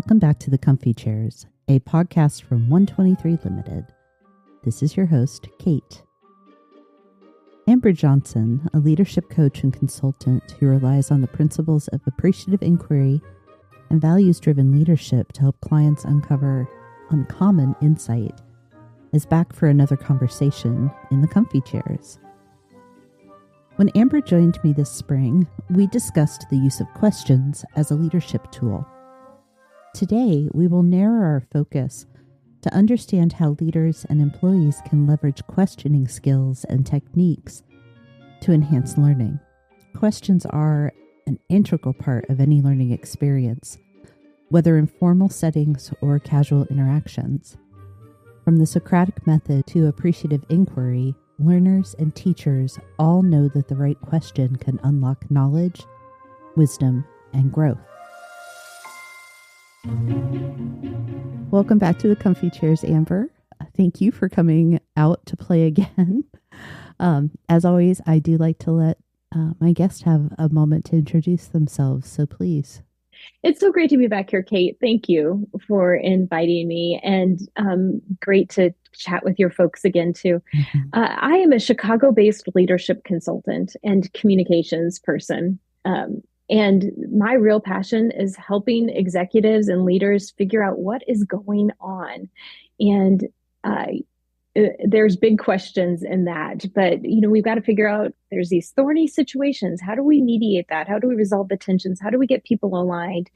Welcome back to The Comfy Chairs, a podcast from 123 Limited. This is your host, Kate. Amber Johnson, a leadership coach and consultant who relies on the principles of appreciative inquiry and values-driven leadership to help clients uncover uncommon insight, is back for another conversation in The Comfy Chairs. When Amber joined me this spring, we discussed the use of questions as a leadership tool. Today, we will narrow our focus to understand how leaders and employees can leverage questioning skills and techniques to enhance learning. Questions are an integral part of any learning experience, whether in formal settings or casual interactions. From the Socratic method to appreciative inquiry, learners and teachers all know that the right question can unlock knowledge, wisdom, and growth. Welcome back to The Comfy Chairs, Amber. Thank you for coming out to play again. As always, I do like to let my guests have a moment to introduce themselves, so please. It's so great to be back here, Kate. Thank you for inviting me, and great to chat with your folks again, too. Mm-hmm. I am a Chicago-based leadership consultant and communications person. And my real passion is helping executives and leaders figure out what is going on. And there's big questions in that, but we've got to figure out, there's these thorny situations. How do we mediate that? How do we resolve the tensions? How do we get people aligned?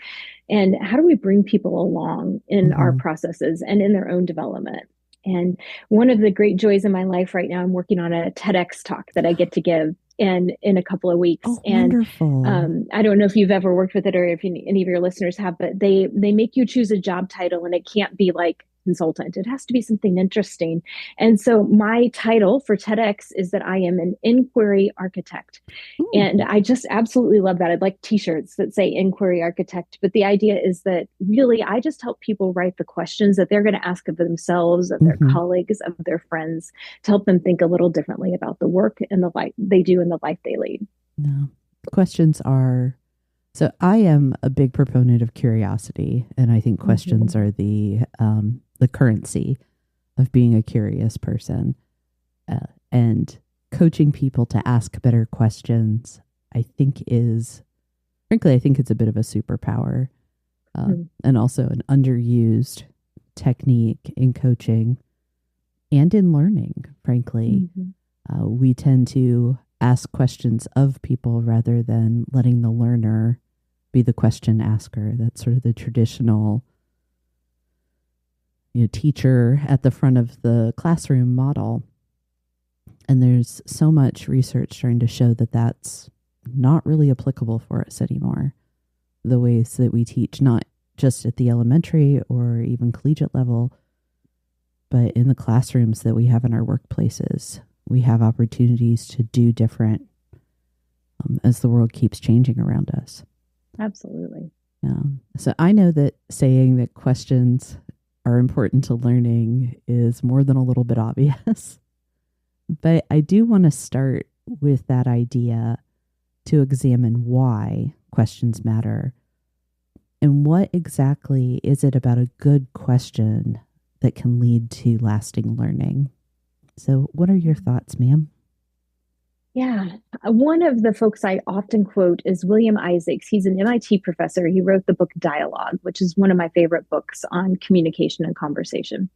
And how do we bring people along in our processes and in their own development? And one of the great joys in my life right now, I'm working on a TEDx talk that I get to give in a couple of weeks. Oh, and wonderful. I don't know if you've ever worked with it or if any of your listeners have, but they make you choose a job title, and it can't be like consultant. It has to be something interesting. And so my title for TEDx is that I am an inquiry architect. Ooh. And I just absolutely love that. I'd like t-shirts that say inquiry architect. But the idea is that really I just help people write the questions that they're going to ask of themselves, of their colleagues, of their friends, to help them think a little differently about the work and the life they do and the life they lead. No. Questions are... So I am a big proponent of curiosity, and I think questions are the currency of being a curious person, and coaching people to ask better questions. I think it's a bit of a superpower, and also an underused technique in coaching and in learning. Frankly, we tend to ask questions of people rather than letting the learner be the question asker. That's sort of the traditional teacher at the front of the classroom model. And there's so much research trying to show that that's not really applicable for us anymore. The ways that we teach, not just at the elementary or even collegiate level, but in the classrooms that we have in our workplaces. We have opportunities to do different as the world keeps changing around us. Absolutely. Yeah. So I know that saying that questions are important to learning is more than a little bit obvious. But I do want to start with that idea to examine why questions matter. And what exactly is it about a good question that can lead to lasting learning? So what are your thoughts, ma'am? Yeah. One of the folks I often quote is William Isaacs. He's an MIT professor. He wrote the book Dialogue, which is one of my favorite books on communication and conversation.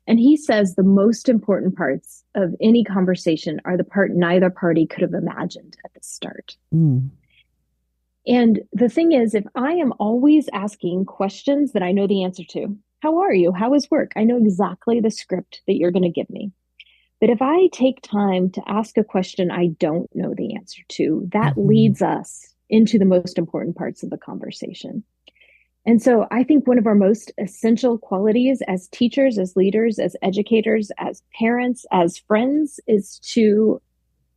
And he says the most important parts of any conversation are the part neither party could have imagined at the start. And the thing is, if I am always asking questions that I know the answer to, how are you? How is work? I know exactly the script that you're going to give me. But if I take time to ask a question I don't know the answer to, that leads us into the most important parts of the conversation. And so I think one of our most essential qualities as teachers, as leaders, as educators, as parents, as friends is to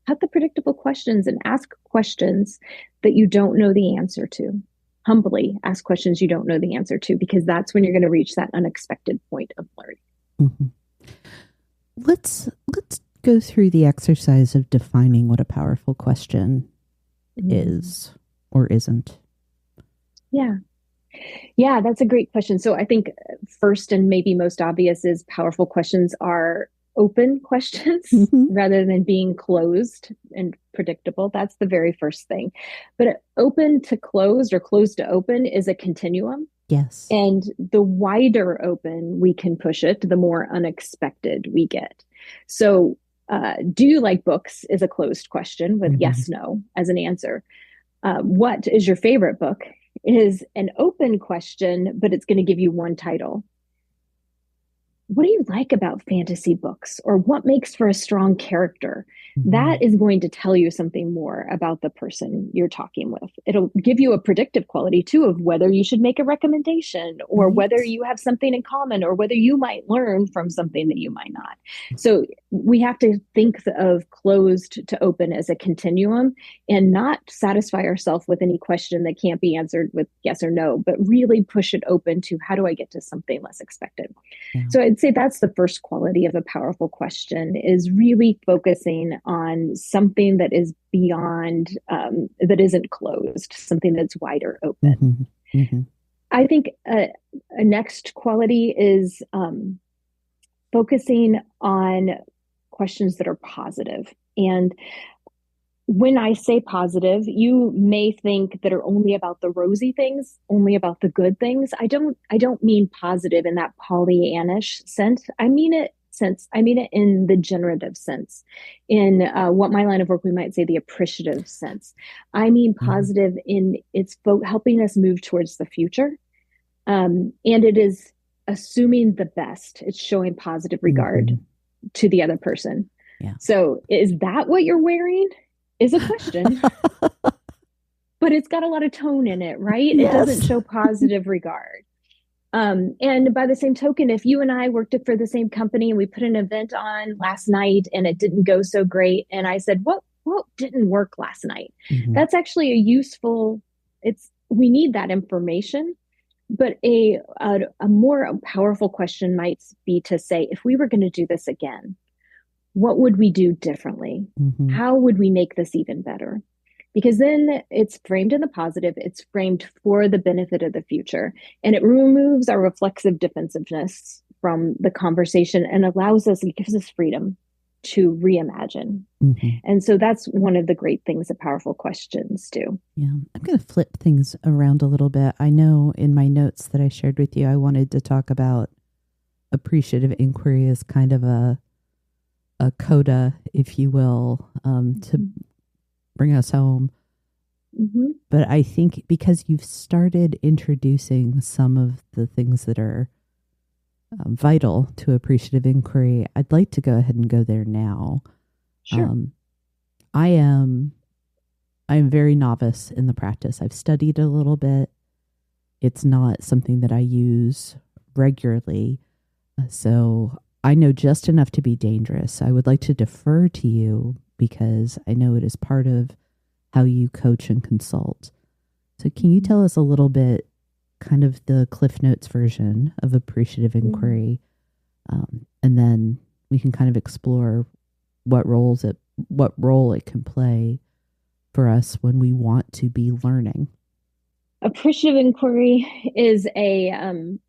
cut the predictable questions and ask questions that you don't know the answer to. Humbly ask questions you don't know the answer to, because that's when you're going to reach that unexpected point of learning. Let's go through the exercise of defining what a powerful question is or isn't. Yeah. Yeah, that's a great question. So I think first and maybe most obvious is powerful questions are open questions Mm-hmm. rather than being closed and predictable. That's the very first thing. But open to closed or closed to open is a continuum. Yes. And the wider open we can push it, the more unexpected we get. So, do you like books is a closed question with yes, no as an answer. What is your favorite book is an open question, but it's going to give you one title. What do you like about fantasy books, or what makes for a strong character? That is going to tell you something more about the person you're talking with. It'll give you a predictive quality too of whether you should make a recommendation, or whether you have something in common, or whether you might learn from something that you might not. So we have to think of closed to open as a continuum and not satisfy ourselves with any question that can't be answered with yes or no, but really push it open to how do I get to something less expected. Yeah. So I'd say that's the first quality of a powerful question, is really focusing on something that is beyond, that isn't closed, something that's wider open. I think a next quality is focusing on questions that are positive. And when I say positive, you may think that are only about the rosy things, only about the good things. I don't mean positive in that Pollyannish sense. I mean it in the generative sense. In what my line of work we might say the appreciative sense. I mean positive in it's helping us move towards the future, and it is assuming the best. It's showing positive regard to the other person. Yeah. So is that what you're wearing? Is a question, but it's got a lot of tone in it, right? Yes. It doesn't show positive regard. And by the same token, if you and I worked for the same company and we put an event on last night and it didn't go so great, and I said, what didn't work last night? That's actually a useful, we need that information. But a more powerful question might be to say, if we were going to do this again, what would we do differently? How would we make this even better? Because then it's framed in the positive, it's framed for the benefit of the future, and it removes our reflexive defensiveness from the conversation and it gives us freedom to reimagine. And so that's one of the great things that powerful questions do. Yeah, I'm going to flip things around a little bit. I know in my notes that I shared with you, I wanted to talk about appreciative inquiry as kind of a coda, if you will, to bring us home. But I think because you've started introducing some of the things that are vital to appreciative inquiry, I'd like to go ahead and go there now. Sure. I am very novice in the practice. I've studied a little bit. It's not something that I use regularly. So I know just enough to be dangerous. I would like to defer to you because I know it is part of how you coach and consult. So can you tell us a little bit, kind of the Cliff Notes version of appreciative inquiry? And then we can kind of explore what role it can play for us when we want to be learning. Appreciative inquiry is a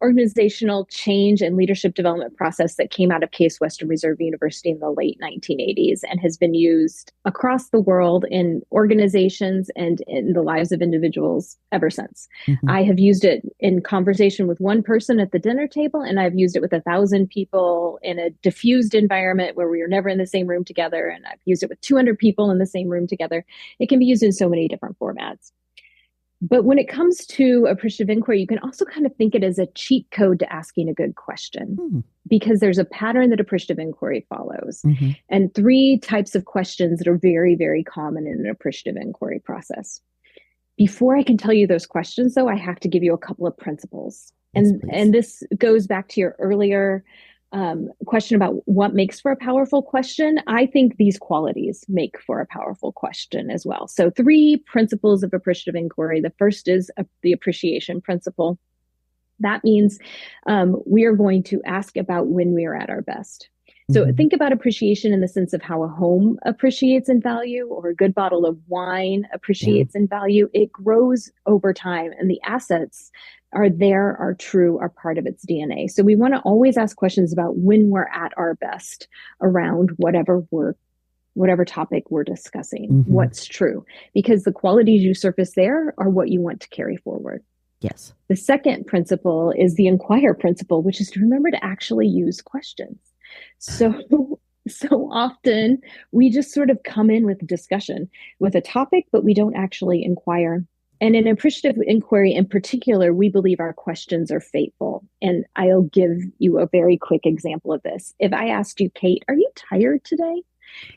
organizational change and leadership development process that came out of Case Western Reserve University in the late 1980s and has been used across the world in organizations and in the lives of individuals ever since. I have used it in conversation with one person at the dinner table, and I've used it with 1,000 people in a diffused environment where we are never in the same room together, and I've used it with 200 people in the same room together. It can be used in so many different formats. But when it comes to appreciative inquiry, you can also kind of think it as a cheat code to asking a good question, because there's a pattern that appreciative inquiry follows, and 3 types of questions that are very, very common in an appreciative inquiry process. Before I can tell you those questions, though, I have to give you a couple of principles. Yes, and this goes back to your earlier question about what makes for a powerful question. I think these qualities make for a powerful question as well. So 3 principles of appreciative inquiry. The first is the appreciation principle. That means we are going to ask about when we are at our best. So think about appreciation in the sense of how a home appreciates in value, or a good bottle of wine appreciates in value. It grows over time, and the assets are there, are true, are part of its DNA. So we want to always ask questions about when we're at our best around whatever topic we're discussing, what's true, because the qualities you surface there are what you want to carry forward. Yes. The second principle is the inquire principle, which is to remember to actually use questions. So often we just sort of come in with discussion with a topic, but we don't actually inquire. And in appreciative inquiry in particular, we believe our questions are fateful. And I'll give you a very quick example of this. If I asked you, Kate, are you tired today?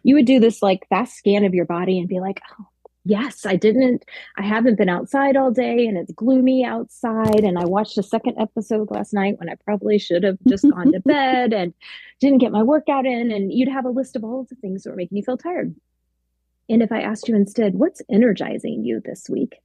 You would do this like fast scan of your body and be like, oh, yes, I haven't been outside all day and it's gloomy outside. And I watched a second episode last night when I probably should have just gone to bed and didn't get my workout in. And you'd have a list of all of the things that were making you feel tired. And if I asked you instead, what's energizing you this week?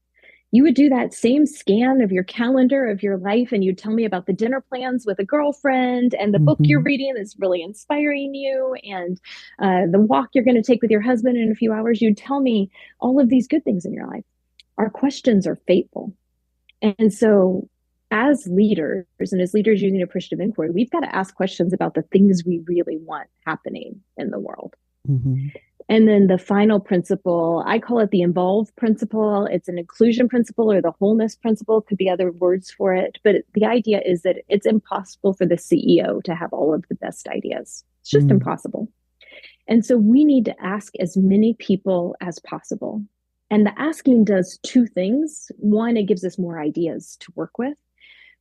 You would do that same scan of your calendar of your life, and you'd tell me about the dinner plans with a girlfriend and the book you're reading that's really inspiring you, and the walk you're going to take with your husband in a few hours. You'd tell me all of these good things in your life. Our questions are fateful. And so as leaders, and as leaders using appreciative inquiry, we've got to ask questions about the things we really want happening in the world. And then the final principle, I call it the involve principle. It's an inclusion principle or the wholeness principle, could be other words for it. But the idea is that it's impossible for the CEO to have all of the best ideas. It's just impossible. And so we need to ask as many people as possible. And the asking does two things. One, it gives us more ideas to work with.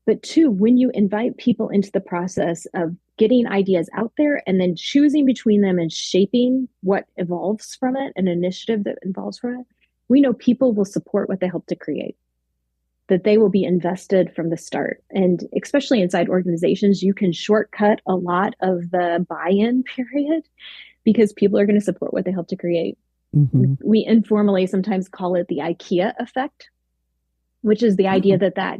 But two, when you invite people into the process of getting ideas out there and then choosing between them and shaping what evolves from it, an initiative that evolves from it, we know people will support what they help to create, that they will be invested from the start. And especially inside organizations, you can shortcut a lot of the buy-in period because people are going to support what they help to create. We informally sometimes call it the IKEA effect, which is the idea that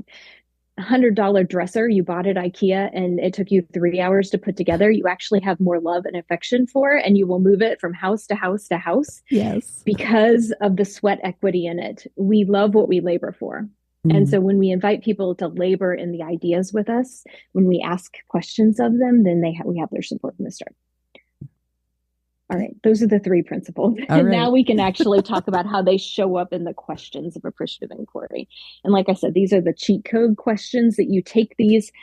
$100 dresser you bought at IKEA and it took you 3 hours to put together, you actually have more love and affection for, and you will move it from house to house to house. Yes. Because of the sweat equity in it. We love what we labor for. And so when we invite people to labor in the ideas with us, when we ask questions of them, then we have their support from the start. All right, those are the three principles. And now we can actually talk about how they show up in the questions of appreciative inquiry. And like I said, these are the cheat code questions that you take these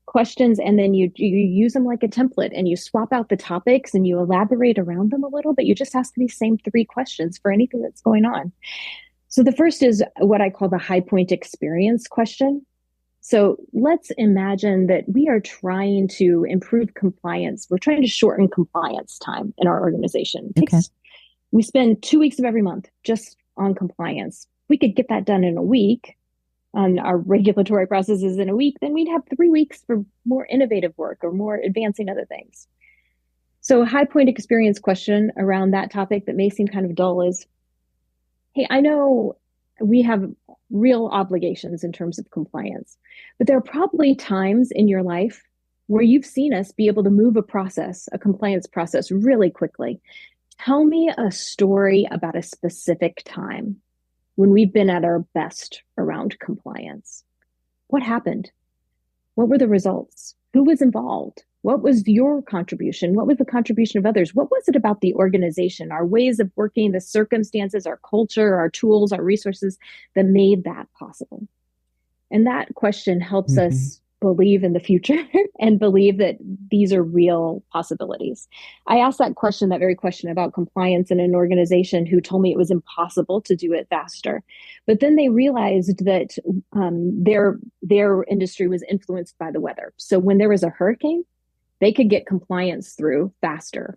questions and then you use them like a template and you swap out the topics and you elaborate around them a little, but you just ask these same three questions for anything that's going on. So the first is what I call the high point experience question. So let's imagine that we are trying to improve compliance. We're trying to shorten compliance time in our organization. We spend 2 weeks of every month just on compliance. We could get that done in a week on our regulatory processes in a week, then we'd have 3 weeks for more innovative work or more advancing other things. So a high point experience question around that topic that may seem kind of dull is, hey, I know we have real obligations in terms of compliance, but there are probably times in your life where you've seen us be able to move a compliance process really quickly. Tell me a story about a specific time when we've been at our best around compliance. What happened? What were the results? Who was involved? What was your contribution? What was the contribution of others? What was it about the organization, our ways of working, the circumstances, our culture, our tools, our resources that made that possible? And that question helps us believe in the future and believe that these are real possibilities. I asked that very question about compliance in an organization who told me it was impossible to do it faster. But then they realized that their industry was influenced by the weather. So when there was a hurricane, they could get compliance through faster.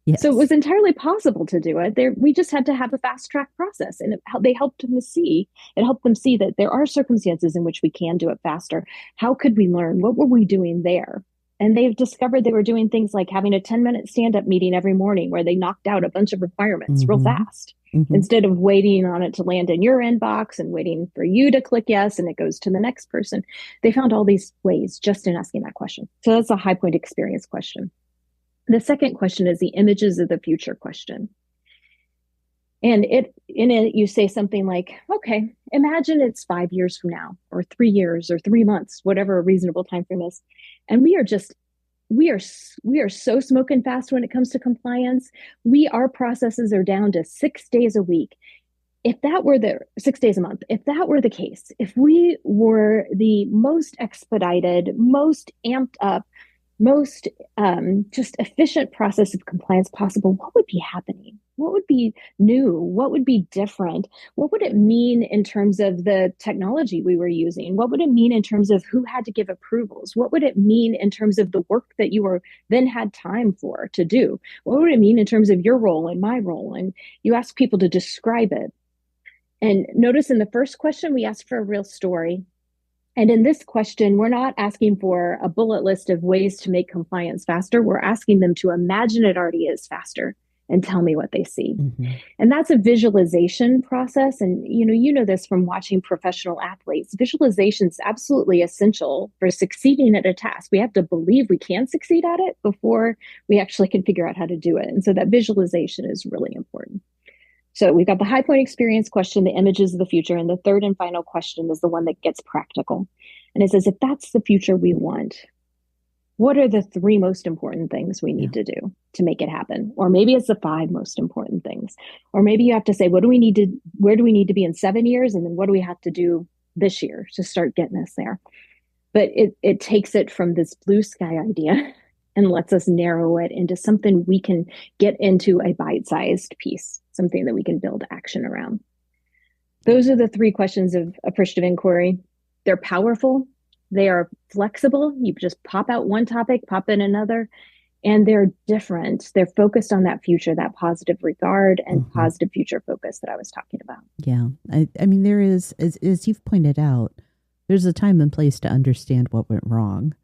Yes. So it was entirely possible to do it. We just had to have a fast track process, and it helped them see that there are circumstances in which we can do it faster. How could we learn? What were we doing there? And they've discovered they were doing things like having a 10-minute stand-up meeting every morning where they knocked out a bunch of requirements real fast. Instead of waiting on it to land in your inbox and waiting for you to click yes and it goes to the next person. They found all these ways just in asking that question. So that's a high point experience question. The second question is the images of the future question. And in it, you say something like, okay, imagine it's 5 years from now, or 3 years, or 3 months, whatever a reasonable time frame is. And we are so smoking fast when it comes to compliance. Our processes are down to 6 days a week. If that were the 6 days a month, if that were the case, if we were the most expedited, most amped up, most just efficient process of compliance possible, what would be happening? What would be new? What would be different? What would it mean in terms of the technology we were using? What would it mean in terms of who had to give approvals? What would it mean in terms of the work that you were then had time for to do? What would it mean in terms of your role and my role? And you ask people to describe it. And notice in the first question, we asked for a real story. And in this question, we're not asking for a bullet list of ways to make compliance faster. We're asking them to imagine it already is faster and tell me what they see. Mm-hmm. And that's a visualization process. And you know this from watching professional athletes. Visualization is absolutely essential for succeeding at a task. We have to believe we can succeed at it before we actually can figure out how to do it. And so that visualization is really important. So we've got the high point experience question, the images of the future, and the third and final question is the one that gets practical. And it says, if that's the future we want, what are the 3 most important things we need to do to make it happen? Or maybe it's the 5 most important things. Or maybe you have to say, where do we need to be in 7 years? And then what do we have to do this year to start getting us there? But it takes it from this blue sky idea and lets us narrow it into something we can get into a bite-sized piece, something that we can build action around. Those are the 3 questions of appreciative inquiry. They're powerful. They are flexible. You just pop out one topic, pop in another, and they're different. They're focused on that future, that positive regard and mm-hmm. positive future focus that I was talking about. Yeah. I mean, there is, as you've pointed out, there's a time and place to understand what went wrong.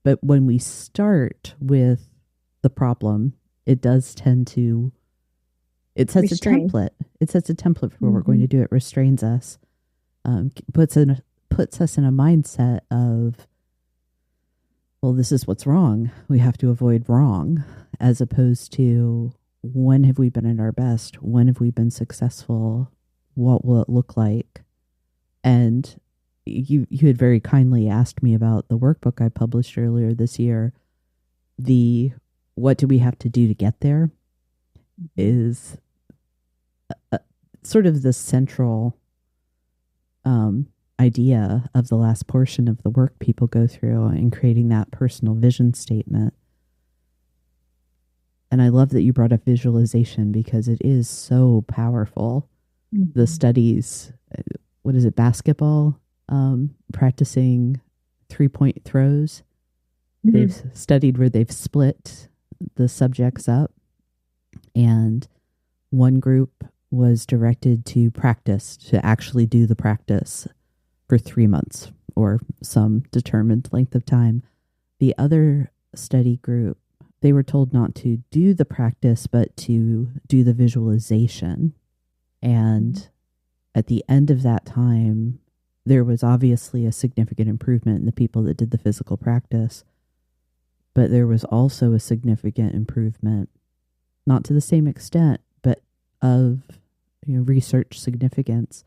But when we start with the problem, it does tend to, it sets a template. It sets a template for what mm-hmm. we're going to do. It restrains us, puts us in a mindset of, well, this is what's wrong. We have to avoid wrong, as opposed to when have we been at our best? When have we been successful? What will it look like? And you had very kindly asked me about the workbook I published earlier this year. The what do we have to do to get there is sort of the central idea of the last portion of the work people go through in creating that personal vision statement. And I love that you brought up visualization because it is so powerful. Mm-hmm. The studies, what is it, basketball? Practicing 3-point throws. Mm-hmm. They've studied where they've split the subjects up, and one group was directed to practice, to actually do the practice for 3 months or some determined length of time. The other study group, they were told not to do the practice, but to do the visualization. And at the end of that time, there was obviously a significant improvement in the people that did the physical practice, but there was also a significant improvement, not to the same extent, but of research significance,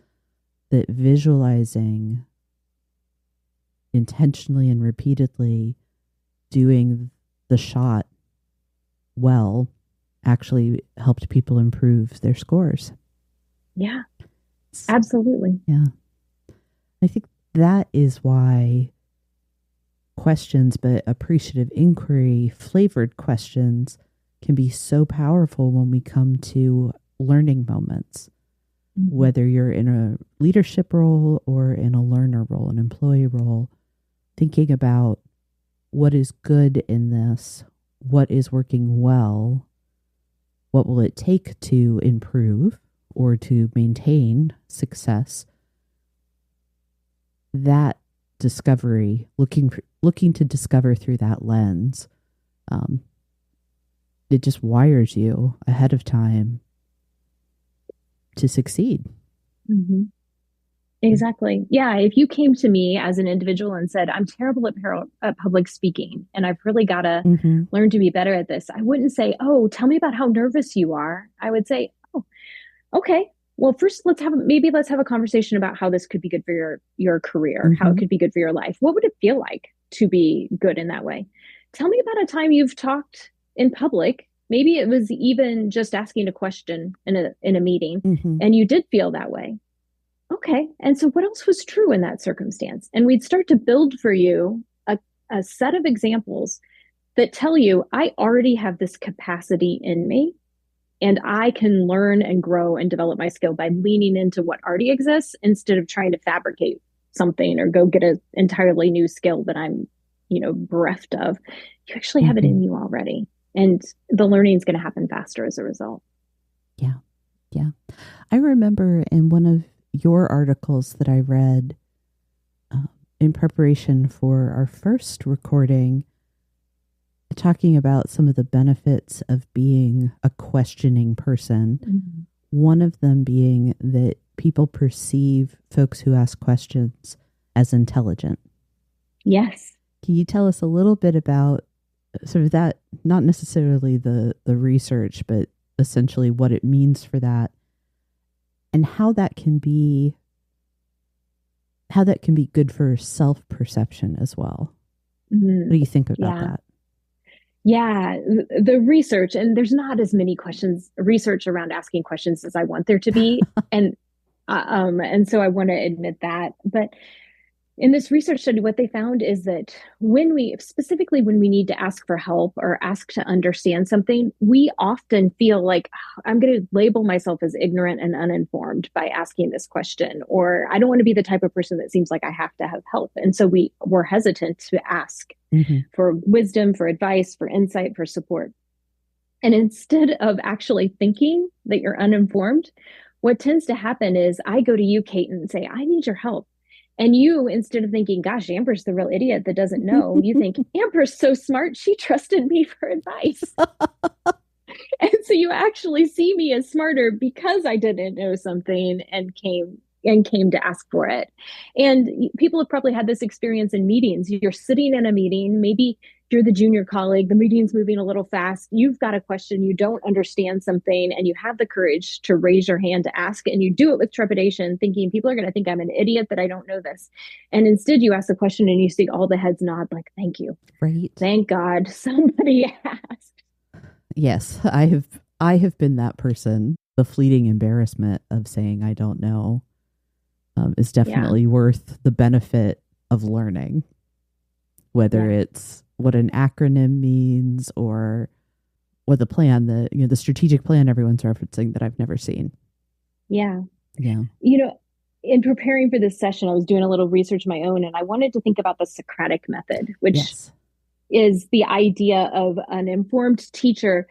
that visualizing intentionally and repeatedly doing the shot well actually helped people improve their scores. Yeah, absolutely. Yeah. I think that is why questions, but appreciative inquiry, flavored questions can be so powerful when we come to learning moments, mm-hmm. whether you're in a leadership role or in a learner role, an employee role, thinking about what is good in this, what is working well, what will it take to improve or to maintain success. That discovery, looking to discover through that lens, it just wires you ahead of time to succeed. Mm-hmm. Exactly. Yeah. If you came to me as an individual and said, I'm terrible at public speaking and I've really got to learn to be better at this, I wouldn't say, oh, tell me about how nervous you are. I would say, oh, Okay. Well, first let's have a conversation about how this could be good for your career, how it Mm-hmm. could be good for your life. What would it feel like to be good in that way? Tell me about a time you've talked in public. Maybe it was even just asking a question in a meeting Mm-hmm. and you did feel that way. Okay. And so what else was true in that circumstance? And we'd start to build for you a set of examples that tell you, I already have this capacity in me and I can learn and grow and develop my skill by leaning into what already exists instead of trying to fabricate something or go get an entirely new skill that I'm, bereft of. You actually have it Mm-hmm. in you already. And the learning is going to happen faster as a result. Yeah. Yeah. I remember in one of your articles that I read in preparation for our first recording, talking about some of the benefits of being a questioning person. Mm-hmm. One of them being that people perceive folks who ask questions as intelligent. Yes. Can you tell us a little bit about sort of that, not necessarily the research, but essentially what it means for that and how that can be good for self-perception as well? Mm-hmm. What do you think about that? Yeah, the research, and there's not as many research around asking questions as I want there to be. And so I want to admit that. But in this research study, what they found is that when we need to ask for help or ask to understand something, we often feel like I'm going to label myself as ignorant and uninformed by asking this question, or I don't want to be the type of person that seems like I have to have help. And so we're hesitant to ask for wisdom, for advice, for insight, for support. And instead of actually thinking that you're uninformed, what tends to happen is I go to you, Kate, and say, I need your help. And you, instead of thinking, gosh, Amber's the real idiot that doesn't know, you think, Amber's so smart, she trusted me for advice. And so you actually see me as smarter because I didn't know something and came to ask for it. And people have probably had this experience in meetings. You're sitting in a meeting, maybe you're the junior colleague, the meeting's moving a little fast, you've got a question, you don't understand something, and you have the courage to raise your hand to ask, and you do it with trepidation, thinking people are going to think I'm an idiot that I don't know this. And instead you ask the question and you see all the heads nod like, thank you. Right. Thank God somebody asked. Yes, I have been that person. The fleeting embarrassment of saying I don't know is definitely worth the benefit of learning, whether it's what an acronym means or what the strategic plan everyone's referencing that I've never seen. Yeah. Yeah. In preparing for this session, I was doing a little research of my own, and I wanted to think about the Socratic method, which is the idea of an informed teacher,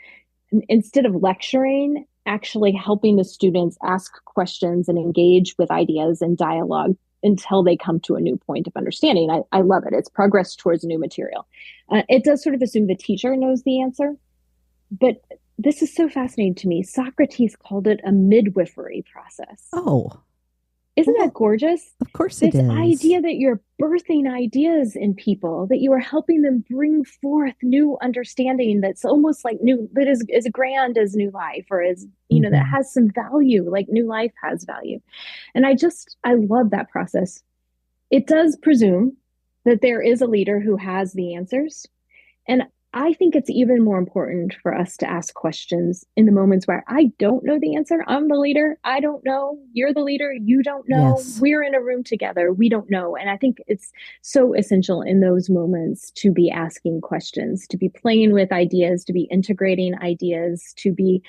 instead of lecturing, actually helping the students ask questions and engage with ideas and dialogue until they come to a new point of understanding. I love it. It's progress towards new material. It does sort of assume the teacher knows the answer, but this is so fascinating to me. Socrates called it a midwifery process. Oh. Isn't that gorgeous? Of course it is. This idea that you're birthing ideas in people, that you are helping them bring forth new understanding that's almost like new, that is as grand as new life, or as, that has some value, like new life has value. And I love that process. It does presume that there is a leader who has the answers. And I think it's even more important for us to ask questions in the moments where I don't know the answer. I'm the leader. I don't know. You're the leader. You don't know. Yes. We're in a room together. We don't know. And I think it's so essential in those moments to be asking questions, to be playing with ideas, to be integrating ideas, to be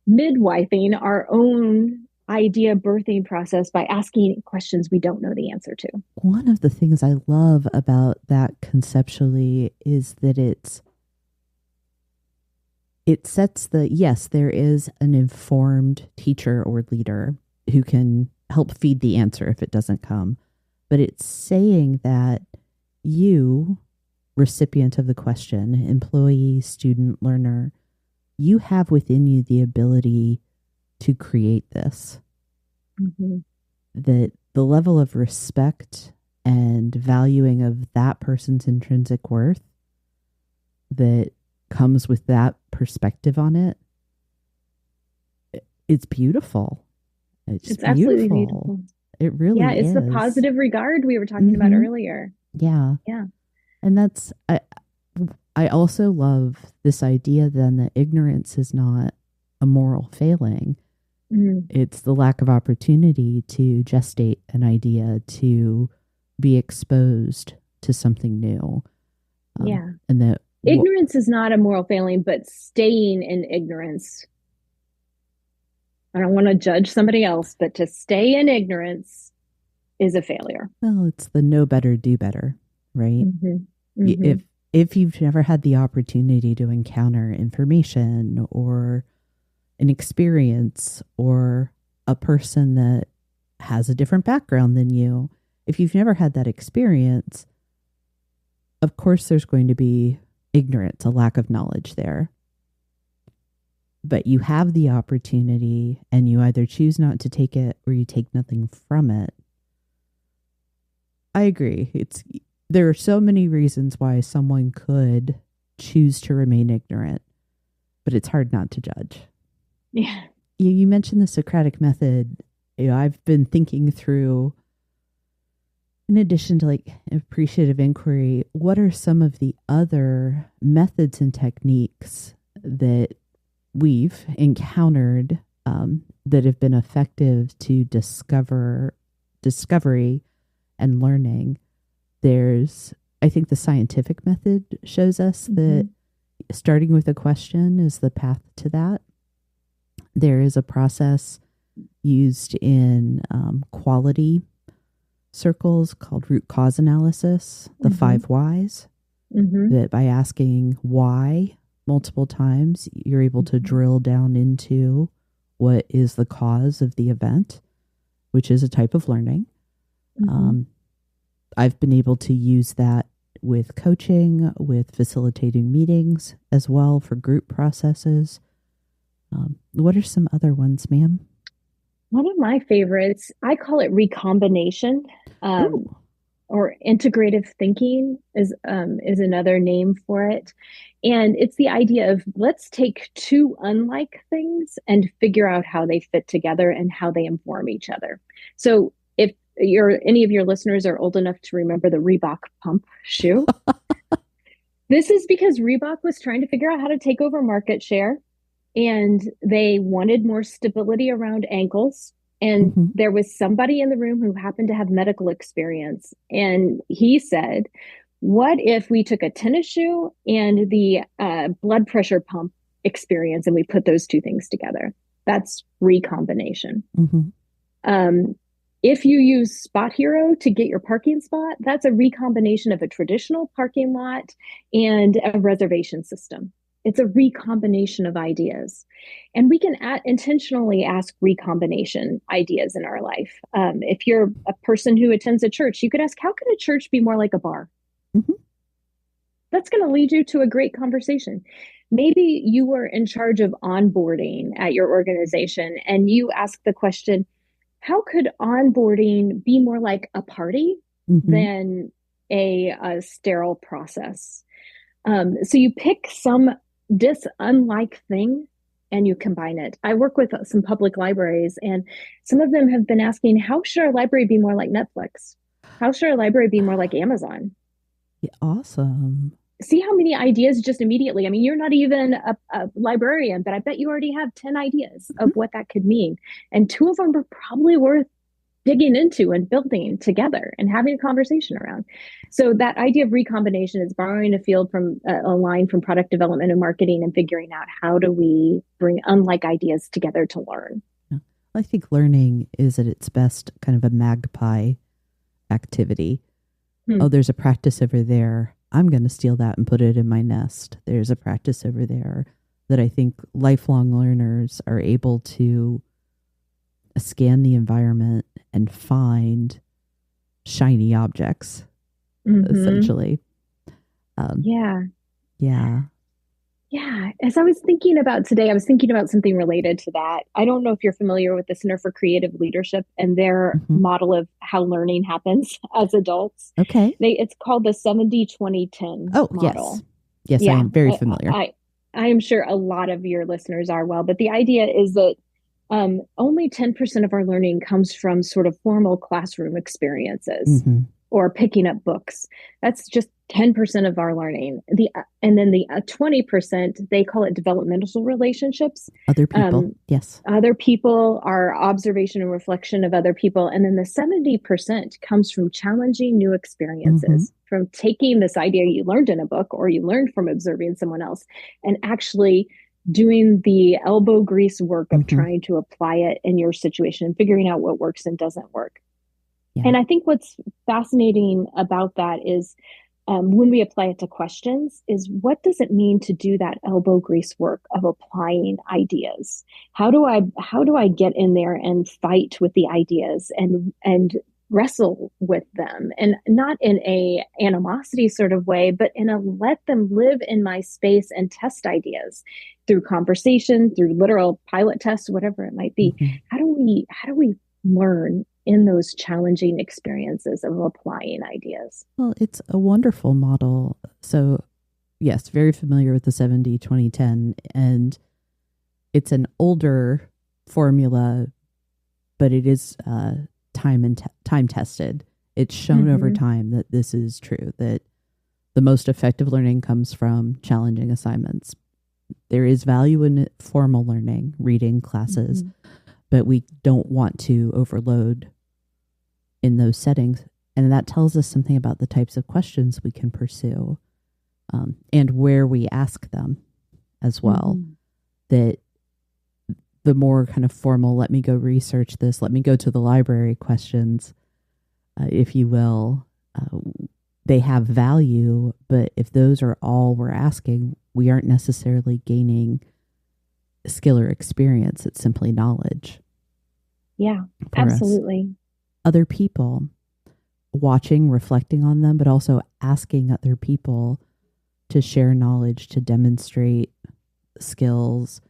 midwifing our own idea birthing process by asking questions we don't know the answer to. One of the things I love about that conceptually is that it sets there is an informed teacher or leader who can help feed the answer if it doesn't come. But it's saying that you, recipient of the question, employee, student, learner, you have within you the ability to create this. Mm-hmm. That the level of respect and valuing of that person's intrinsic worth that comes with that perspective on it It's beautiful. It's absolutely beautiful. It really is. It's the positive regard we were talking about earlier. Yeah. Yeah. And that's, I also love this idea then that ignorance is not a moral failing. It's the lack of opportunity to gestate an idea, to be exposed to something new. And that ignorance is not a moral failing, but staying in ignorance. I don't want to judge somebody else, but to stay in ignorance is a failure. Well, it's the know better, do better, right? If you've never had the opportunity to encounter information or an experience or a person that has a different background than you, if you've never had that experience, of course there's going to be ignorance, a lack of knowledge there. But you have the opportunity and you either choose not to take it or you take nothing from it. I agree. There are so many reasons why someone could choose to remain ignorant, but it's hard not to judge. Yeah. You mentioned the Socratic method. I've been thinking through, in addition to like appreciative inquiry, what are some of the other methods and techniques that we've encountered that have been effective to discovery and learning. I think the scientific method shows us that starting with a question is the path to that. There is a process used in quality circles called root cause analysis, the 5 whys, that by asking why multiple times, you're able to drill down into what is the cause of the event, which is a type of learning. I've been able to use that with coaching, with facilitating meetings as well for group processes. What are some other ones, ma'am? One of my favorites, I call it recombination, or integrative thinking is another name for it. And it's the idea of let's take two unlike things and figure out how they fit together and how they inform each other. So if any of your listeners are old enough to remember the Reebok pump shoe, this is because Reebok was trying to figure out how to take over market share. And they wanted more stability around ankles. And there was somebody in the room who happened to have medical experience. And he said, what if we took a tennis shoe and the blood pressure pump experience and we put those two things together? That's recombination. If you use Spot Hero to get your parking spot, that's a recombination of a traditional parking lot and a reservation system. It's a recombination of ideas. And we can intentionally ask recombination ideas in our life. If you're a person who attends a church, you could ask, how can a church be more like a bar? That's going to lead you to a great conversation. Maybe you were in charge of onboarding at your organization and you ask the question, how could onboarding be more like a party than a sterile process? So you pick some unlike thing and you combine it. I work with some public libraries and some of them have been asking, how should our library be more like Netflix? How should our library be more like Amazon? Awesome. See how many ideas just immediately. I mean, you're not even a librarian, but I bet you already have 10 ideas of what that could mean. And 2 of them are probably worth digging into and building together and having a conversation around. So that idea of recombination is borrowing a line from product development and marketing and figuring out how do we bring unlike ideas together to learn. I think learning is at its best kind of a magpie activity. Oh, there's a practice over there. I'm going to steal that and put it in my nest. There's a practice over there that I think lifelong learners are able to scan the environment and find shiny objects, essentially. Yeah. As I was thinking about today, I was thinking about something related to that. I don't know if you're familiar with the Center for Creative Leadership and their model of how learning happens as adults. Okay. It's called the 70-20-10 model. Yes, yeah, I am very familiar. I am sure a lot of your listeners are well, but the idea is that Only 10% of our learning comes from sort of formal classroom experiences or picking up books. That's just 10% of our learning. And then the 20%, they call it developmental relationships. Other people, yes. Other people, our observation and reflection of other people. And then the 70% comes from challenging new experiences, from taking this idea you learned in a book or you learned from observing someone else and actually doing the elbow grease work of trying to apply it in your situation and figuring out what works and doesn't work. Yeah. And I think what's fascinating about that is when we apply it to questions is what does it mean to do that elbow grease work of applying ideas? How do I get in there and fight with the ideas and wrestle with them, and not in a animosity sort of way, but in a let them live in my space and test ideas through conversation, through literal pilot tests, whatever it might be. How do we learn in those challenging experiences of applying ideas? Well, it's a wonderful model. So yes, very familiar with the 70-20-10, and it's an older formula, but it is time tested. It's shown over time that this is true, that the most effective learning comes from challenging assignments. There is value in formal learning, reading classes, but we don't want to overload in those settings. And that tells us something about the types of questions we can pursue and where we ask them as well. That the more kind of formal, let me go research this, let me go to the library questions, if you will, they have value. But if those are all we're asking, we aren't necessarily gaining skill or experience. It's simply knowledge. Yeah, absolutely. Us. Other people, watching, reflecting on them, but also asking other people to share knowledge, to demonstrate skills,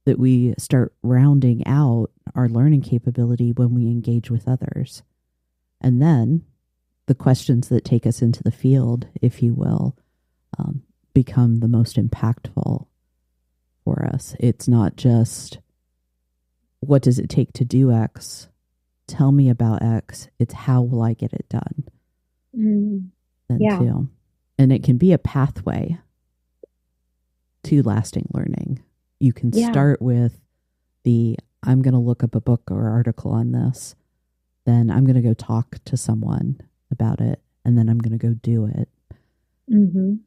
that we start rounding out our learning capability when we engage with others. And then the questions that take us into the field, if you will, become the most impactful for us. It's not just, what does it take to do X? Tell me about X. It's how will I get it done? Too. And it can be a pathway to lasting learning. You can start with I'm going to look up a book or article on this. Then I'm going to go talk to someone about it. And then I'm going to go do it. And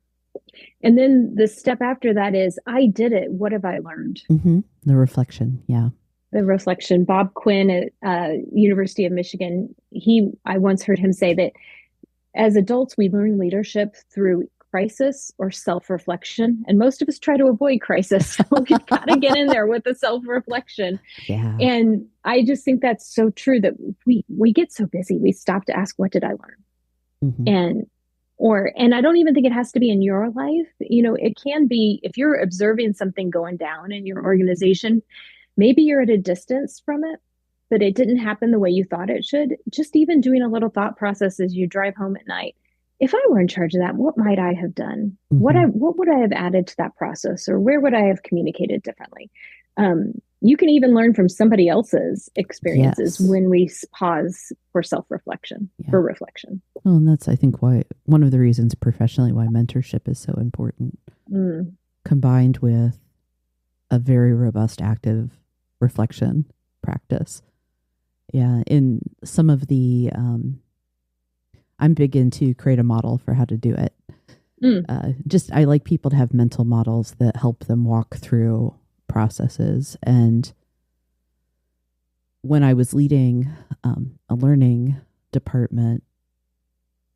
then the step after that is, I did it. What have I learned? The reflection. Yeah. The reflection. Bob Quinn at University of Michigan, I once heard him say that as adults, we learn leadership through crisis or self-reflection. And most of us try to avoid crisis. So we've got to get in there with the self-reflection. Yeah. And I just think that's so true that we get so busy. We stop to ask, what did I learn? And I don't even think it has to be in your life. It can be if you're observing something going down in your organization, maybe you're at a distance from it, but it didn't happen the way you thought it should. Just even doing a little thought process as you drive home at night. If I were in charge of that, what might I have done? What would I have added to that process, or where would I have communicated differently? You can even learn from somebody else's experiences when we pause for self-reflection, for reflection. Well, and that's, I think, why one of the reasons professionally why mentorship is so important, combined with a very robust active reflection practice. Yeah, in some of the I'm big into create a model for how to do it. I like people to have mental models that help them walk through processes. And when I was leading a learning department,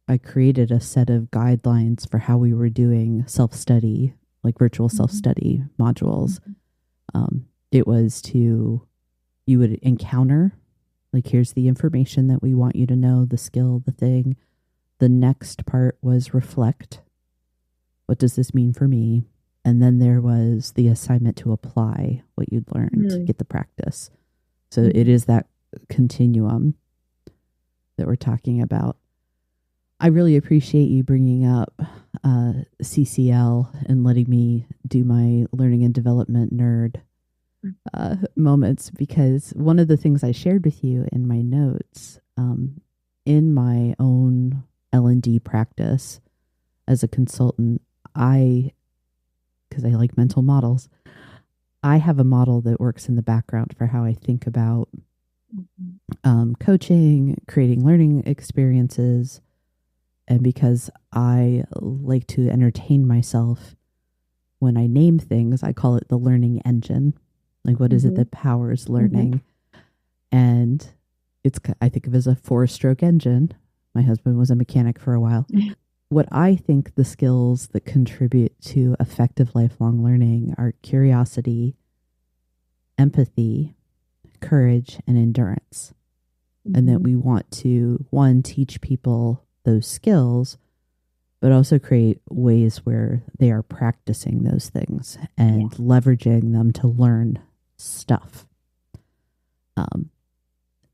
I created a set of guidelines for how we were doing self-study, like virtual self-study modules. It was you would encounter, like, here's the information that we want you to know, the skill, the thing. The next part was reflect. What does this mean for me? And then there was the assignment to apply what you'd learned, get the practice. So it is that continuum that we're talking about. I really appreciate you bringing up CCL and letting me do my learning and development nerd moments, because one of the things I shared with you in my notes, in my own L&D practice as a consultant, because I like mental models, I have a model that works in the background for how I think about coaching, creating learning experiences. And because I like to entertain myself when I name things, I call it the learning engine. Like, what is it that powers learning? And I think of it as a 4-stroke engine. My husband was a mechanic for a while. What I think the skills that contribute to effective lifelong learning are curiosity, empathy, courage, and endurance. And that we want to, one, teach people those skills, but also create ways where they are practicing those things and leveraging them to learn stuff.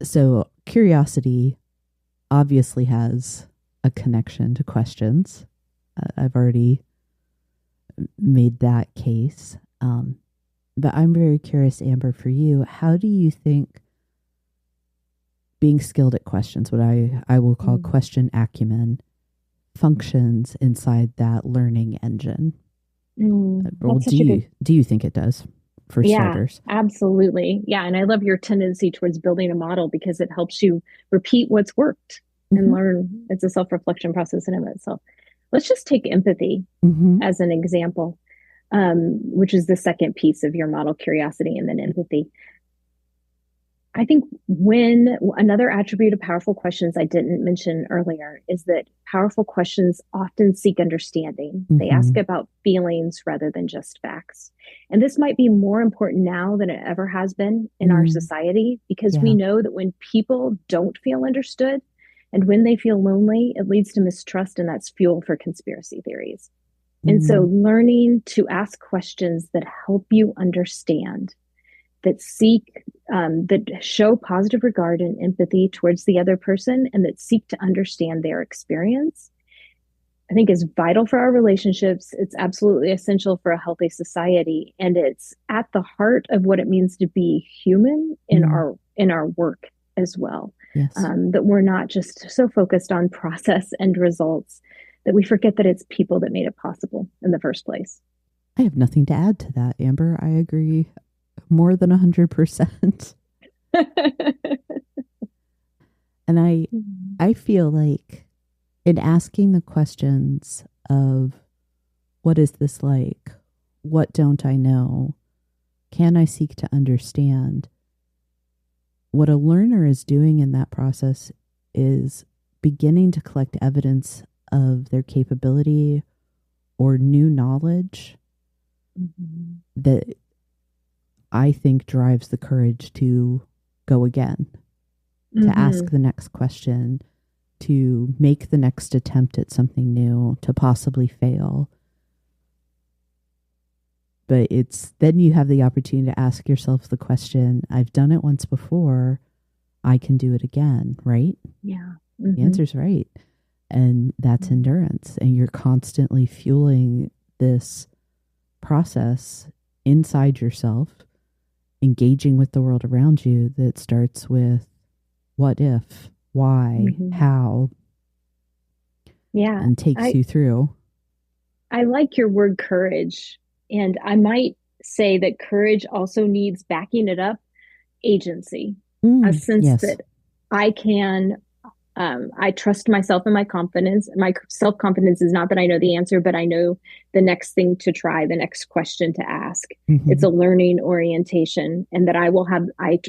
So curiosity obviously has a connection to questions. I've already made that case. But I'm very curious, Amber, for you, how do you think being skilled at questions, what I will call question acumen, functions inside that learning engine? Well, do you think it does, for starters? Absolutely. Yeah. And I love your tendency towards building a model, because it helps you repeat what's worked and learn. It's a self-reflection process in and of itself. Let's just take empathy as an example, which is the second piece of your model: curiosity and then empathy. I think another attribute of powerful questions I didn't mention earlier is that powerful questions often seek understanding. They ask about feelings rather than just facts. And this might be more important now than it ever has been in our society, because we know that when people don't feel understood and when they feel lonely, it leads to mistrust, and that's fuel for conspiracy theories. And so learning to ask questions that help you understand, that show positive regard and empathy towards the other person, and that seek to understand their experience, I think is vital for our relationships. It's absolutely essential for a healthy society. And it's at the heart of what it means to be human in our work as well. Yes. That we're not just so focused on process and results that we forget that it's people that made it possible in the first place. I have nothing to add to that, Amber. I agree more than 100%. And I feel like in asking the questions of, what is this like? What don't I know? Can I seek to understand? What a learner is doing in that process is beginning to collect evidence of their capability or new knowledge that I think drives the courage to go again, to ask the next question, to make the next attempt at something new, to possibly fail. But then you have the opportunity to ask yourself the question, I've done it once before, I can do it again, right? Yeah. The answer's right. And that's endurance. And you're constantly fueling this process inside yourself, engaging with the world around you, that starts with what if, why, how, and takes you through. I like your word courage. And I might say that courage also needs, backing it up, agency. A sense that I trust myself and my confidence. My self-confidence is not that I know the answer, but I know the next thing to try, the next question to ask. It's a learning orientation, and that I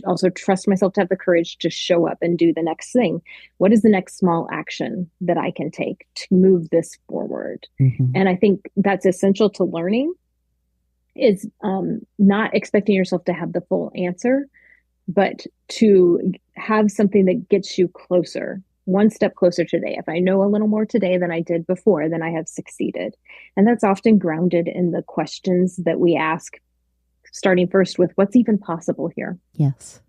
also trust myself to have the courage to show up and do the next thing. What is the next small action that I can take to move this forward? And I think that's essential to learning, is not expecting yourself to have the full answer, but to have something that gets you closer, one step closer today. If I know a little more today than I did before, then I have succeeded. And that's often grounded in the questions that we ask, starting first with, what's even possible here? Yes.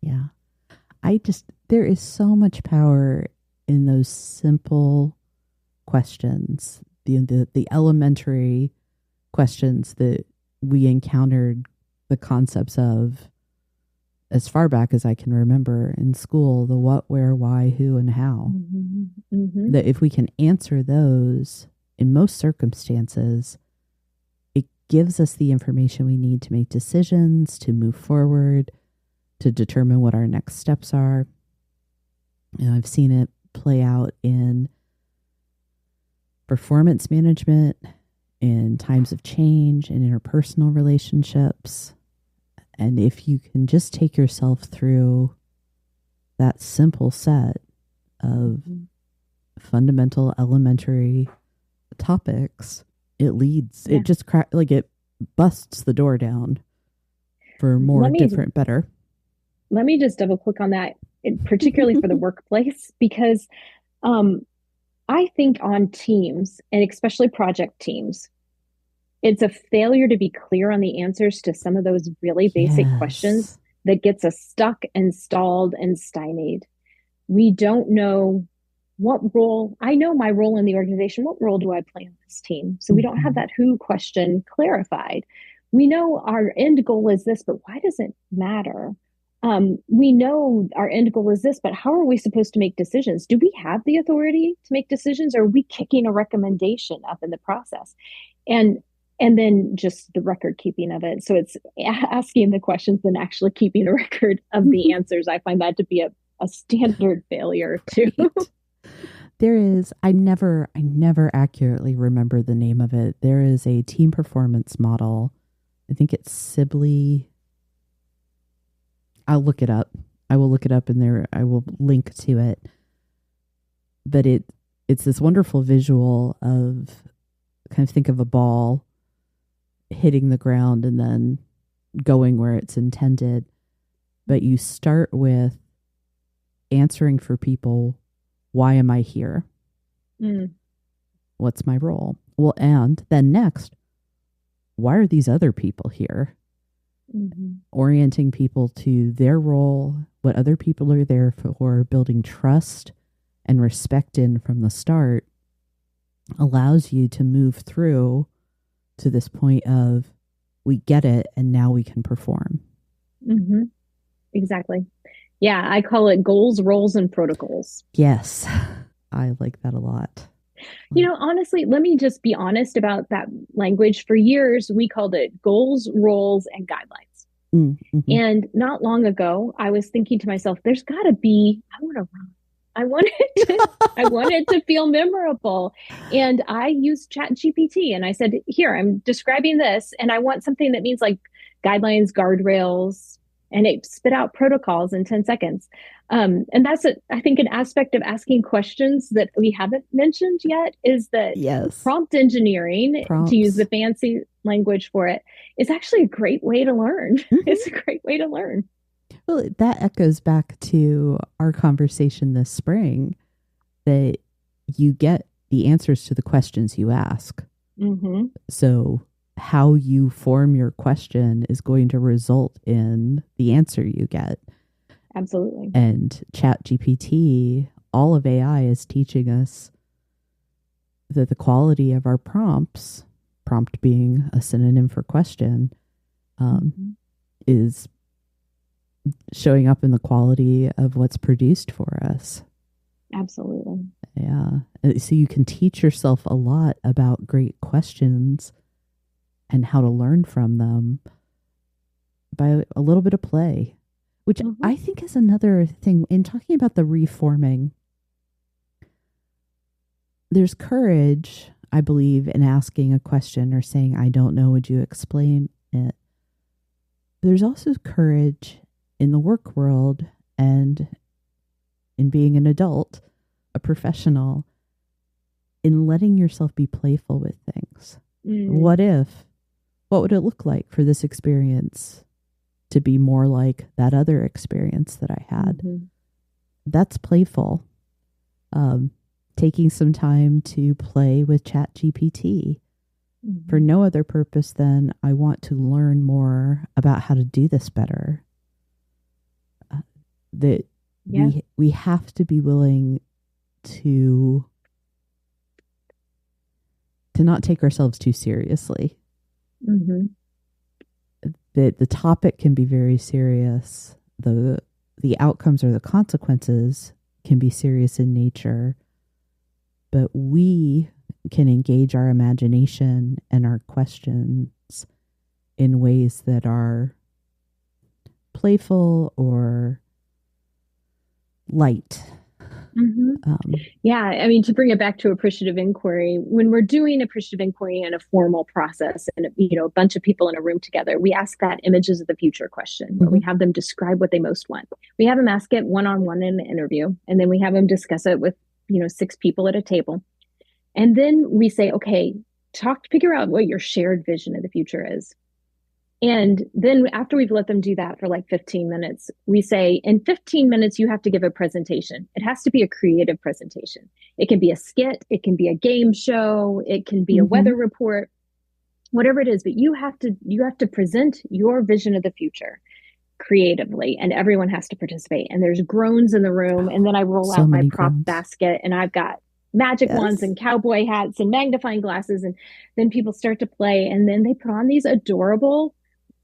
Yeah. There is so much power in those simple questions, the elementary questions that we encountered the concepts of, as far back as I can remember in school, the what, where, why, who, and how. Mm-hmm. Mm-hmm. That if we can answer those in most circumstances, it gives us the information we need to make decisions, to move forward, to determine what our next steps are. And I've seen it play out in performance management, in times of change, in interpersonal relationships. And if you can just take yourself through that simple set of fundamental, elementary topics, it leads, it just it busts the door down for more different, better. Let me just double click on that, particularly for the workplace, because I think on teams, and especially project teams, it's a failure to be clear on the answers to some of those really basic questions that gets us stuck and stalled and stymied. We don't know what role. I know my role in the organization. What role do I play on this team? So we don't have that who question clarified. We know our end goal is this, but why does it matter? We know our end goal is this, but how are we supposed to make decisions? Do we have the authority to make decisions, or are we kicking a recommendation up in the process? And then just the record keeping of it. So it's asking the questions and actually keeping a record of the answers. I find that to be a standard failure too. Right. There is, I never accurately remember the name of it. There is a team performance model. I think it's Sibley. I'll look it up. I will look it up in there. I will link to it. But it's this wonderful visual of, kind of think of a ball hitting the ground and then going where it's intended. But you start with answering for people, why am I here? What's my role? Well, and then next, why are these other people here? Orienting people to their role, what other people are there for, building trust and respect in from the start allows you to move through to this point of, we get it and now we can perform. Exactly. Yeah, I call it goals, roles, and protocols. Yes, I like that a lot. You know, honestly, let me just be honest about that language. For years, we called it goals, roles, and guidelines. And not long ago, I was thinking to myself, there's got to be, I want it to feel memorable. And I used ChatGPT and I said, here, I'm describing this. And I want something that means like guidelines, guardrails, and it spit out protocols in 10 seconds. And that's, I think, an aspect of asking questions that we haven't mentioned yet is that prompt engineering, to use the fancy language for it, is actually a great way to learn. It's a great way to learn. Well, that echoes back to our conversation this spring, that you get the answers to the questions you ask. So how you form your question is going to result in the answer you get. Absolutely. And ChatGPT, all of AI is teaching us that the quality of our prompts, prompt being a synonym for question, is showing up in the quality of what's produced for us. Absolutely. Yeah. So you can teach yourself a lot about great questions and how to learn from them by a little bit of play, which I think is another thing in talking about the reforming. There's courage, I believe, in asking a question or saying, I don't know, would you explain it? There's also courage in the work world and in being an adult, a professional, in letting yourself be playful with things. What would it look like for this experience to be more like that other experience that I had? That's playful. Taking some time to play with ChatGPT for no other purpose than I want to learn more about how to do this better. We have to be willing to not take ourselves too seriously. that the topic can be very serious. The outcomes or the consequences can be serious in nature, but we can engage our imagination and our questions in ways that are playful or light. Yeah, I mean, to bring it back to appreciative inquiry, when we're doing appreciative inquiry in a formal process and a bunch of people in a room together, we ask that images of the future question, where we have them describe what they most want. We have them ask it one-on-one in an interview, and then we have them discuss it with 6 people at a table. And then we say, okay, figure out what your shared vision of the future is. And then after we've let them do that for like 15 minutes, we say, in 15 minutes, you have to give a presentation. It has to be a creative presentation. It can be a skit. It can be a game show. It can be a weather report, whatever it is. But you have to present your vision of the future creatively, and everyone has to participate. And there's groans in the room. And then I roll out my prop basket, and I've got magic wands and cowboy hats and magnifying glasses. And then people start to play, and then they put on these adorable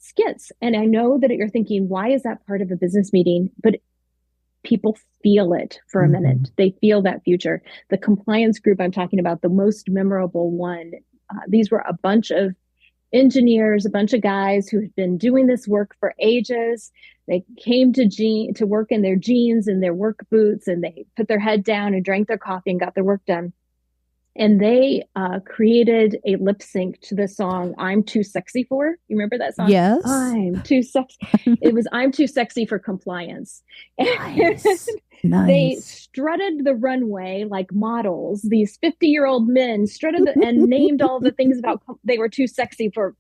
skits. And I know that you're thinking, why is that part of a business meeting? But people feel it for a minute. They feel that future. The compliance group I'm talking about, the most memorable one, these were a bunch of engineers, a bunch of guys who had been doing this work for ages. They came to work in their jeans and their work boots, and they put their head down and drank their coffee and got their work done. And they created a lip sync to the song "I'm Too Sexy For." You remember that song? Yes. I'm too sexy. It was "I'm Too Sexy for Compliance." Nice. They strutted the runway like models. These 50-year-old men strutted and named all the things about they were too sexy for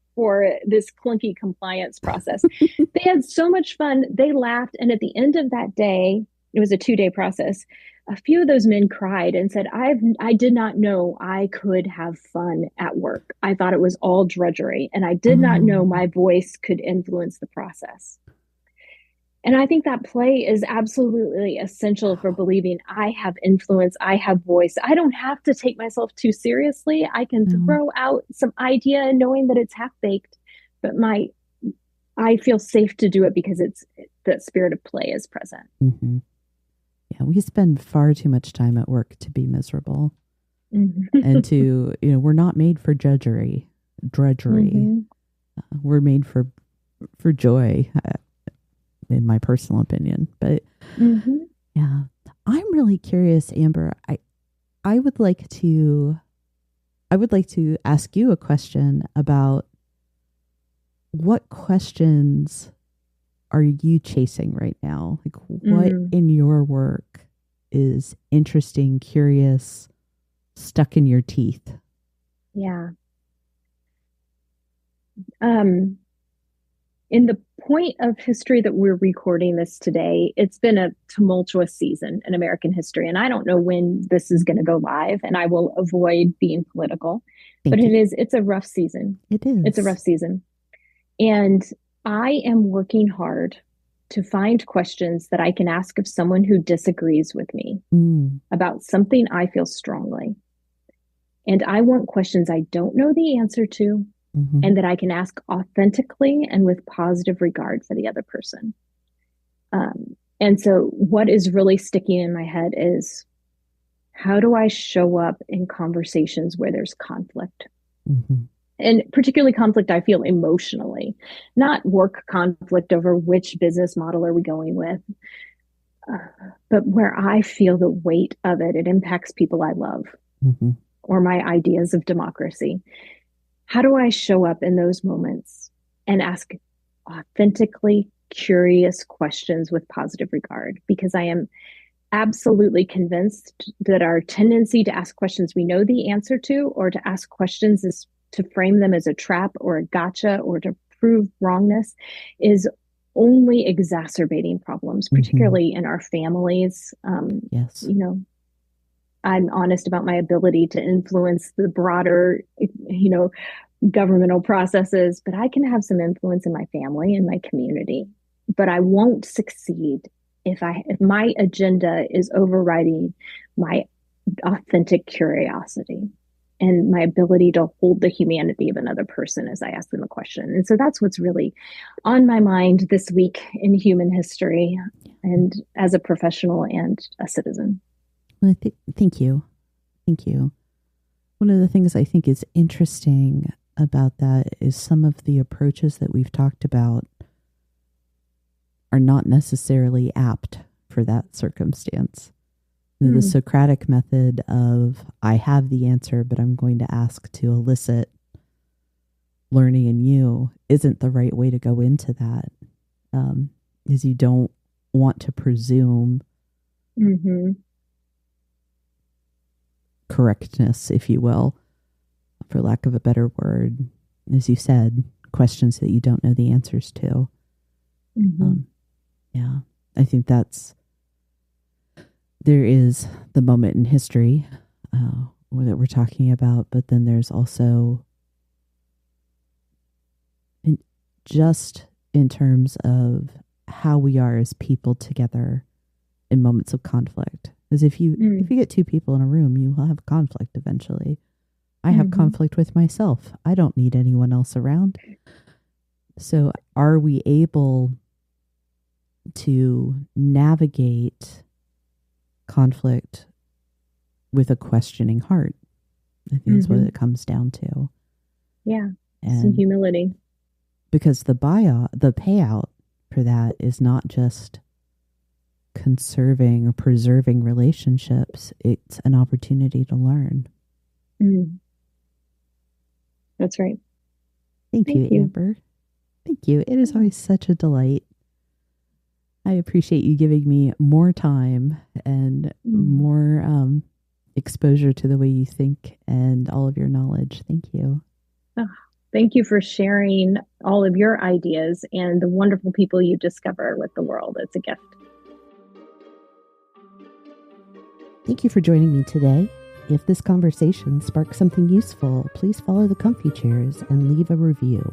this clunky compliance process. They had so much fun. They laughed. And at the end of that day, it was a 2-day process. A few of those men cried and said, I did not know I could have fun at work. I thought it was all drudgery, and I did not know my voice could influence the process. And I think that play is absolutely essential for believing I have influence, I have voice. I don't have to take myself too seriously. I can throw out some idea knowing that it's half-baked, but I feel safe to do it because the spirit of play is present. Yeah, we spend far too much time at work to be miserable. And to, we're not made for drudgery. We're made for joy, in my personal opinion. But yeah, I'm really curious, Amber. I would like to ask you a question about what questions are you chasing right now? Like, what in your work is interesting, curious, stuck in your teeth? Yeah. In the point of history that we're recording this today, it's been a tumultuous season in American history. And I don't know when this is going to go live, and I will avoid being political. But it's a rough season. It is. It's a rough season. And I am working hard to find questions that I can ask of someone who disagrees with me about something I feel strongly. And I want questions I don't know the answer to, and that I can ask authentically and with positive regard for the other person. And so what is really sticking in my head is, how do I show up in conversations where there's conflict? And particularly conflict I feel emotionally, not work conflict over which business model are we going with, but where I feel the weight of it. It impacts people I love or my ideas of democracy. How do I show up in those moments and ask authentically curious questions with positive regard? Because I am absolutely convinced that our tendency to ask questions we know the answer to, or to ask questions is to frame them as a trap or a gotcha or to prove wrongness, is only exacerbating problems, particularly in our families. Yes. I'm honest about my ability to influence the broader, governmental processes, but I can have some influence in my family and my community. But I won't succeed if my agenda is overriding my authentic curiosity. and my ability to hold the humanity of another person as I ask them a question. And so that's what's really on my mind this week in human history and as a professional and a citizen. Well, thank you. Thank you. One of the things I think is interesting about that is some of the approaches that we've talked about are not necessarily apt for that circumstance. The Socratic method of, I have the answer, but I'm going to ask to elicit learning in you, isn't the right way to go into that. Is you don't want to presume correctness, if you will, for lack of a better word. As you said, questions that you don't know the answers to. Yeah, I think there is the moment in history that we're talking about, but then there's also just in terms of how we are as people together in moments of conflict. Because if you get two people in a room, you will have conflict eventually. I have conflict with myself. I don't need anyone else around. So are we able to navigate conflict with a questioning heart? I think that's what it comes down to. Yeah, and some humility. Because the payout for that is not just conserving or preserving relationships. It's an opportunity to learn. That's right. Thank you, Amber. Thank you. It is always such a delight. I appreciate you giving me more time and more exposure to the way you think and all of your knowledge. Thank you. Oh, thank you for sharing all of your ideas and the wonderful people you discover with the world. It's a gift. Thank you for joining me today. If this conversation sparks something useful, please follow the Comfy Chairs and leave a review.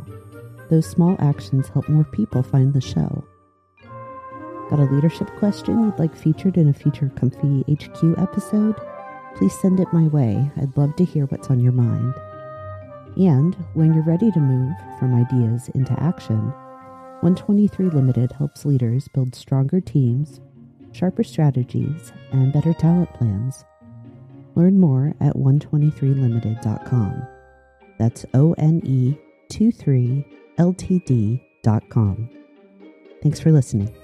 Those small actions help more people find the show. Got a leadership question you'd like featured in a future Comfy HQ episode? Please send it my way. I'd love to hear what's on your mind. And when you're ready to move from ideas into action, 123 Limited helps leaders build stronger teams, sharper strategies, and better talent plans. Learn more at 123limited.com. That's ONE23LTD.com. Thanks for listening.